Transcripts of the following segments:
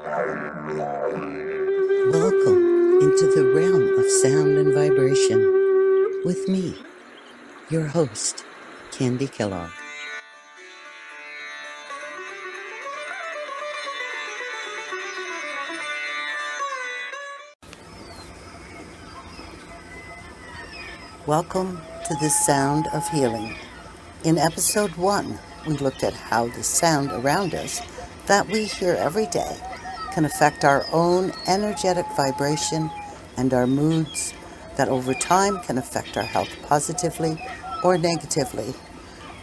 Welcome into the realm of sound and vibration with me, your host, Candi Kellogg. Welcome to the sound of healing. In episode 1, we looked at how the sound around us that we hear every day can affect our own energetic vibration and our moods that over time can affect our health positively or negatively.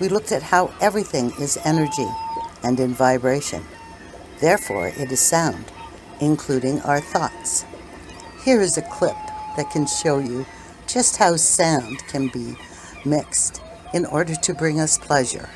We looked at how everything is energy and in vibration. Therefore, it is sound, including our thoughts. Here is a clip that can show you just how sound can be mixed in order to bring us pleasure.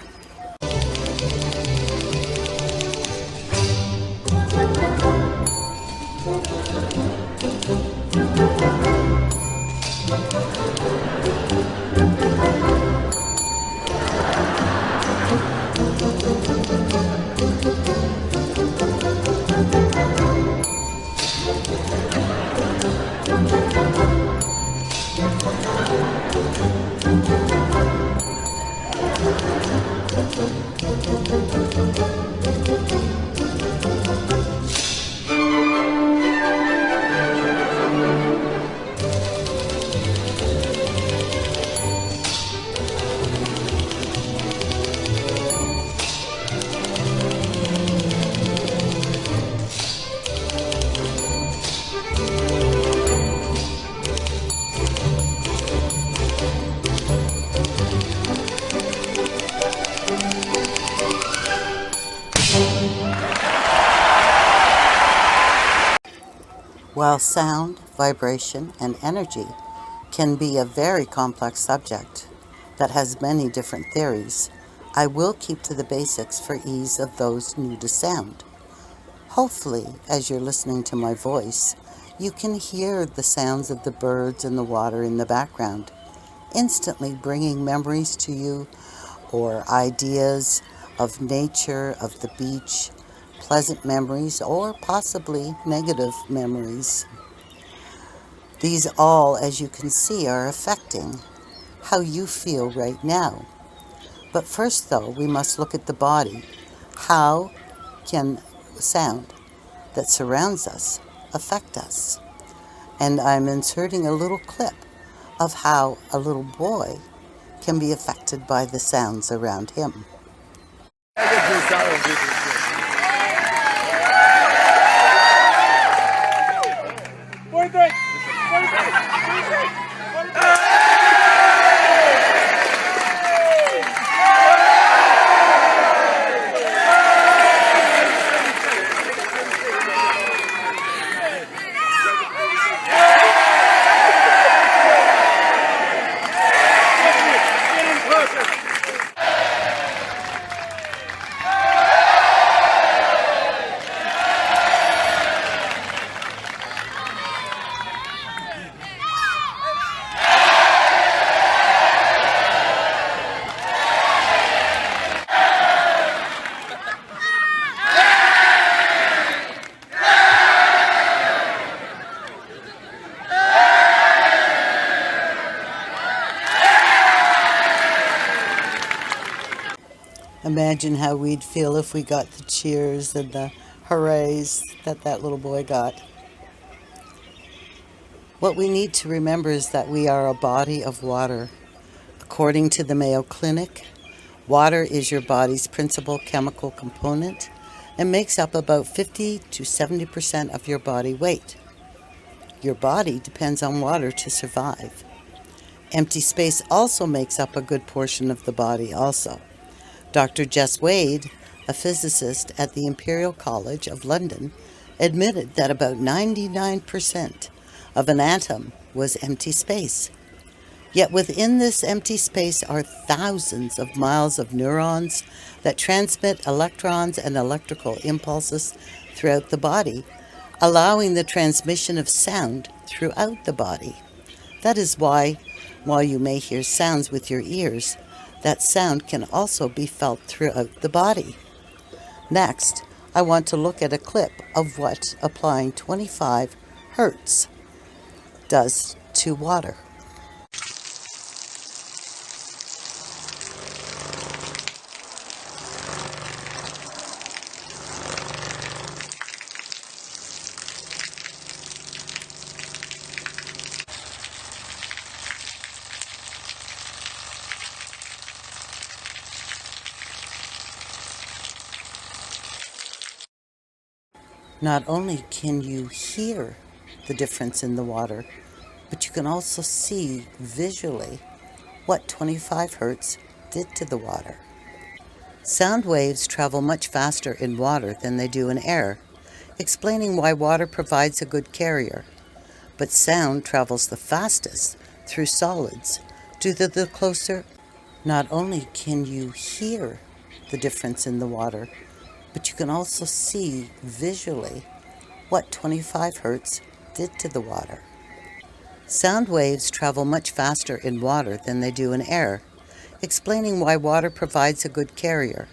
While sound, vibration, and energy can be a very complex subject that has many different theories, I will keep to the basics for ease of those new to sound. Hopefully, as you're listening to my voice, you can hear the sounds of the birds and the water in the background, instantly bringing memories to you or ideas of nature, of the beach, pleasant memories, or possibly negative memories. These all, as you can see, are affecting how you feel right now. But first, though, we must look at the body. How can sound that surrounds us affect us? And I'm inserting a little clip of how a little boy can be affected by the sounds around him. Imagine how we'd feel if we got the cheers and the hoorays that little boy got. What we need to remember is that we are a body of water. According to the Mayo Clinic, water is your body's principal chemical component and makes up about 50 to 70% of your body weight. Your body depends on water to survive. Empty space also makes up a good portion of the body also. Dr. Jess Wade, a physicist at the Imperial College of London, admitted that about 99% of an atom was empty space. Yet within this empty space are thousands of miles of neurons that transmit electrons and electrical impulses throughout the body, allowing the transmission of sound throughout the body. That is why, while you may hear sounds with your ears, that sound can also be felt throughout the body. Next, I want to look at a clip of what applying 25 hertz does to water. Not only can you hear the difference in the water, but you can also see visually what 25 hertz did to the water. Sound waves travel much faster in water than they do in air, explaining why water provides a good carrier. But sound travels the fastest through solids due to the closer. Not only can you hear the difference in the water, but you can also see visually what 25 hertz did to the water. Sound waves travel much faster in water than they do in air, explaining why water provides a good carrier.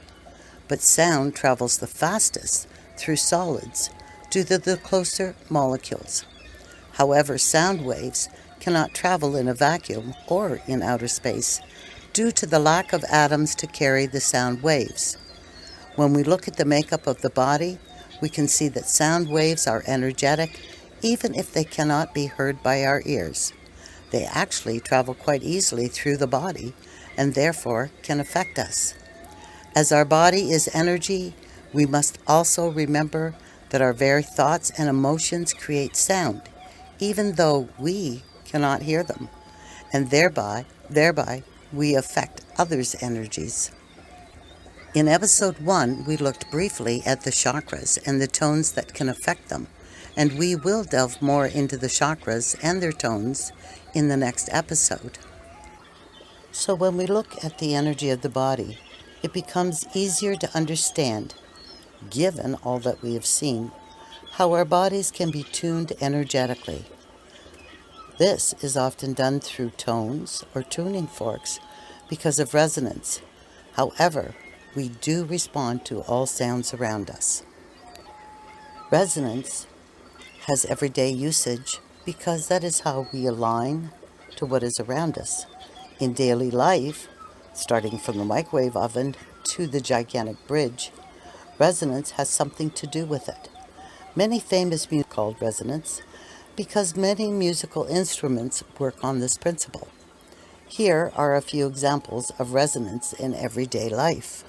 But sound travels the fastest through solids due to the closer molecules. However, sound waves cannot travel in a vacuum or in outer space due to the lack of atoms to carry the sound waves. When we look at the makeup of the body, we can see that sound waves are energetic even if they cannot be heard by our ears. They actually travel quite easily through the body and therefore can affect us. As our body is energy, we must also remember that our very thoughts and emotions create sound, even though we cannot hear them, and thereby we affect others' energies. In episode 1, we looked briefly at the chakras and the tones that can affect them, and we will delve more into the chakras and their tones in the next episode. So when we look at the energy of the body, it becomes easier to understand, given all that we have seen, how our bodies can be tuned energetically. This is often done through tones or tuning forks because of resonance. However, we do respond to all sounds around us. Resonance has everyday usage because that is how we align to what is around us. In daily life, starting from the microwave oven to the gigantic bridge, resonance has something to do with it. Many famous music called resonance because many musical instruments work on this principle. Here are a few examples of resonance in everyday life.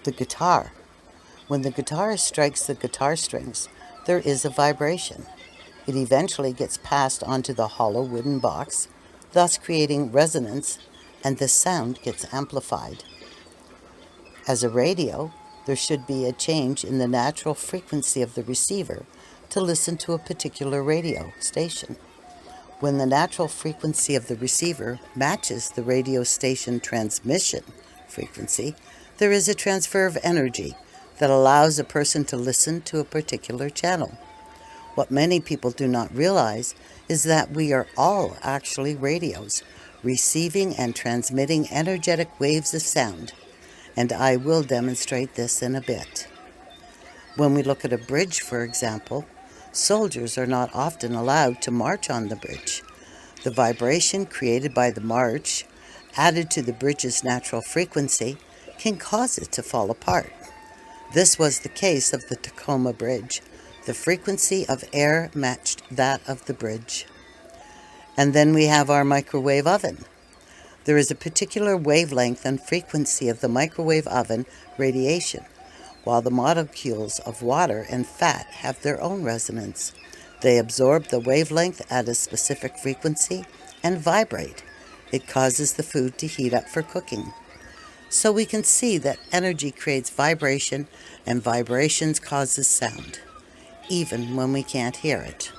The guitar. When the guitarist strikes the guitar strings, there is a vibration. It eventually gets passed onto the hollow wooden box, thus creating resonance, and the sound gets amplified. As a radio, there should be a change in the natural frequency of the receiver to listen to a particular radio station. When the natural frequency of the receiver matches the radio station transmission frequency, there is a transfer of energy that allows a person to listen to a particular channel. What many people do not realize is that we are all actually radios, receiving and transmitting energetic waves of sound, and I will demonstrate this in a bit. When we look at a bridge, for example, soldiers are not often allowed to march on the bridge. The vibration created by the march, added to the bridge's natural frequency, can cause it to fall apart. This was the case of the Tacoma Bridge. The frequency of air matched that of the bridge. And then we have our microwave oven. There is a particular wavelength and frequency of the microwave oven radiation, while the molecules of water and fat have their own resonance. They absorb the wavelength at a specific frequency and vibrate. It causes the food to heat up for cooking. So we can see that energy creates vibration, and vibrations causes sound, even when we can't hear it.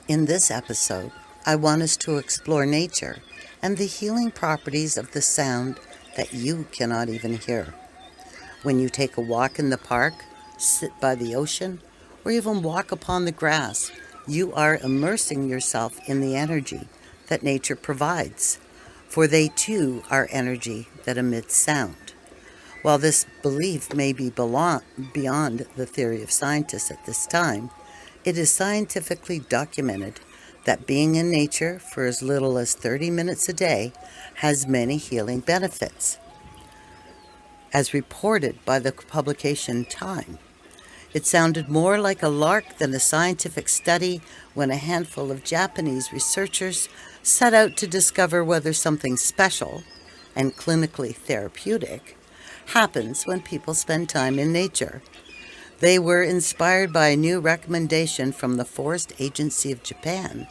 In this episode, I want us to explore nature and the healing properties of the sound that you cannot even hear. When you take a walk in the park, sit by the ocean, or even walk upon the grass, you are immersing yourself in the energy that nature provides, for they too are energy that emits sound. While this belief may be beyond the theory of scientists at this time, it is scientifically documented that being in nature for as little as 30 minutes a day has many healing benefits. As reported by the publication Time, it sounded more like a lark than a scientific study when a handful of Japanese researchers set out to discover whether something special and clinically therapeutic happens when people spend time in nature. They were inspired by a new recommendation from the Forest Agency of Japan,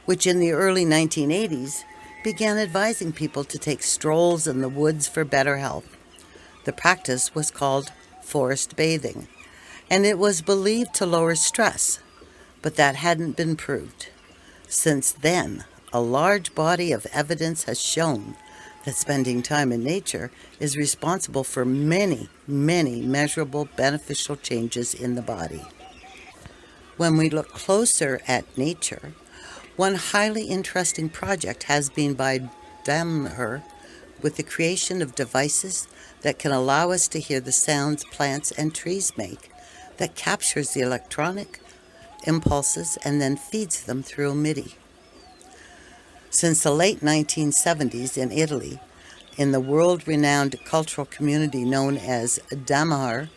which in the early 1980s began advising people to take strolls in the woods for better health. The practice was called forest bathing, and it was believed to lower stress, but that hadn't been proved. Since then, a large body of evidence has shown that spending time in nature is responsible for many, many measurable beneficial changes in the body. When we look closer at nature, one highly interesting project has been by Dahmer with the creation of devices that can allow us to hear the sounds plants and trees make, that captures the electronic impulses and then feeds them through MIDI. Since the late 1970s in Italy, in the world-renowned cultural community known as Dahmer,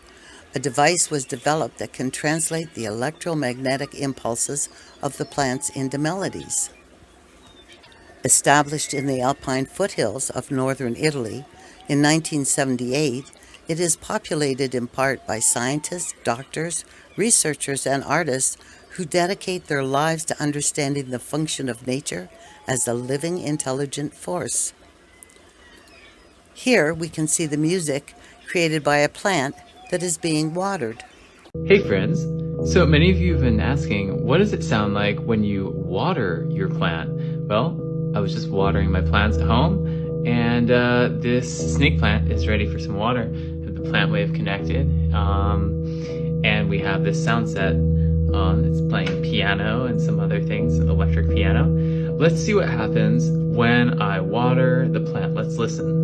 a device was developed that can translate the electromagnetic impulses of the plants into melodies. Established in the alpine foothills of northern Italy in 1978, it is populated in part by scientists, doctors, researchers, and artists who dedicate their lives to understanding the function of nature as a living, intelligent force. Here we can see the music created by a plant that is being watered. Hey friends! So many of you have been asking, what does it sound like when you water your plant? Well, I was just watering my plants at home, and this snake plant is ready for some water. I have the plant wave connected, and we have this sound set. It's playing piano and some other things, electric piano. Let's see what happens when I water the plant. Let's listen.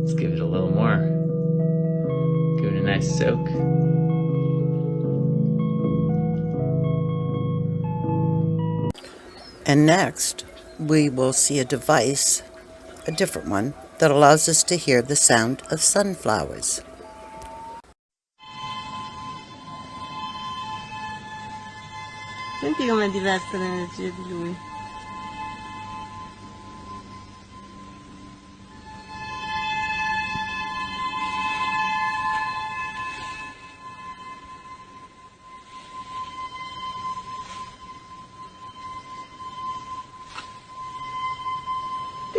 Let's give it a little more. Give it a nice soak. And next, we will see a device, a different one, that allows us to hear the sound of sunflowers. Senti com'è diversa l'energia di lui.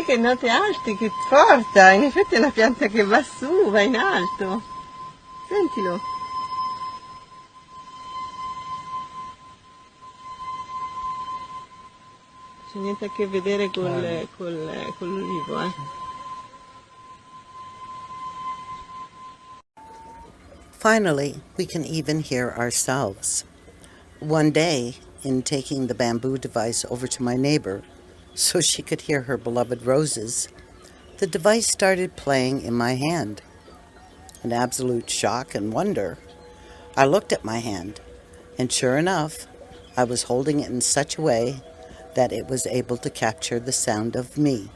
Che note alte che porta, in effetti è una pianta che va su, va in alto. Sentilo. C'è niente a che vedere con l'ulivo, Finally, we can even hear ourselves. One day, in taking the bamboo device over to my neighbor so she could hear her beloved roses, the device started playing in my hand. In absolute shock and wonder, I looked at my hand, and sure enough, I was holding it in such a way that it was able to capture the sound of me.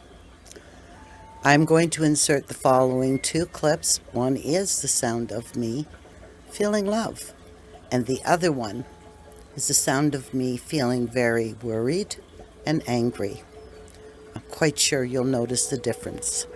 I'm going to insert the following two clips. One is the sound of me feeling love, and the other one is the sound of me feeling very worried and angry. I'm quite sure you'll notice the difference.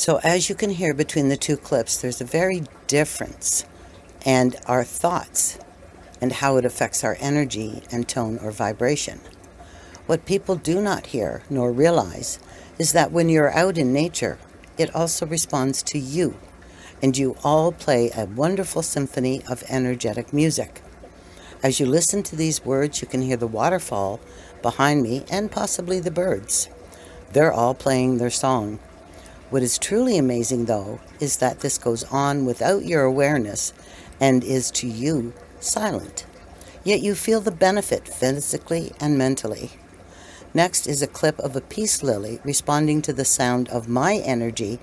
So as you can hear between the two clips, there's a very difference and our thoughts and how it affects our energy and tone or vibration. What people do not hear nor realize is that when you're out in nature, it also responds to you, and you all play a wonderful symphony of energetic music. As you listen to these words, you can hear the waterfall behind me and possibly the birds. They're all playing their song. What is truly amazing, though, is that this goes on without your awareness and is to you silent. Yet you feel the benefit physically and mentally. Next is a clip of a peace lily responding to the sound of my energy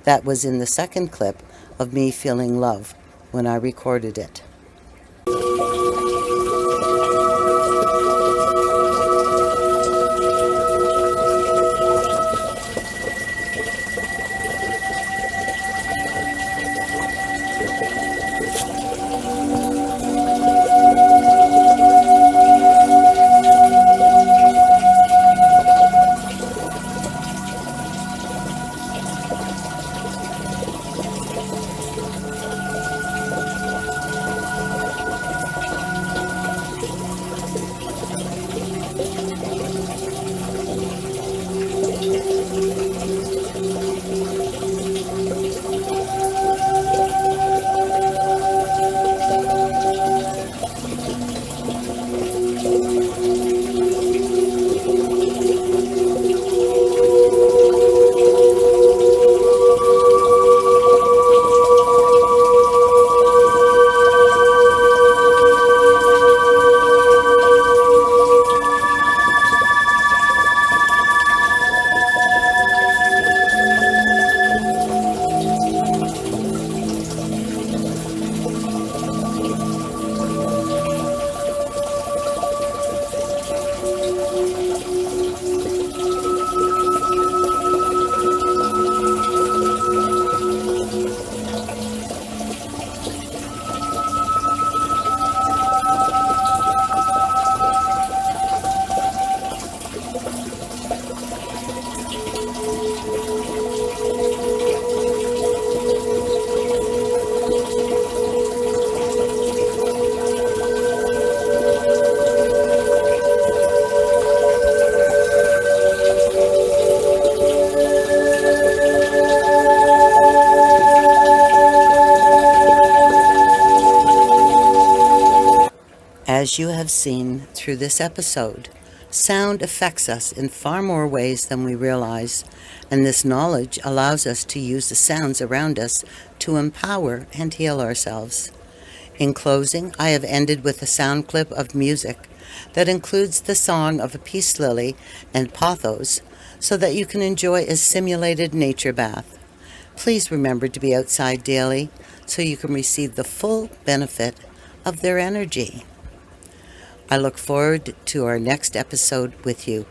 that was in the second clip of me feeling love when I recorded it. As you have seen through this episode, sound affects us in far more ways than we realize, and this knowledge allows us to use the sounds around us to empower and heal ourselves. In closing, I have ended with a sound clip of music that includes the song of a peace lily and pothos so that you can enjoy a simulated nature bath. Please remember to be outside daily so you can receive the full benefit of their energy. I look forward to our next episode with you.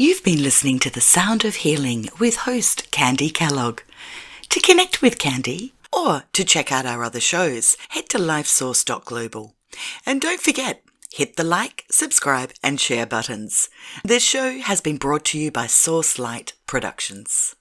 You've been listening to The Sound of Healing with host Candi Kellogg. To connect with Candi or to check out our other shows, head to lifesource.global. And don't forget, hit the like, subscribe and share buttons. This show has been brought to you by Source Light Productions.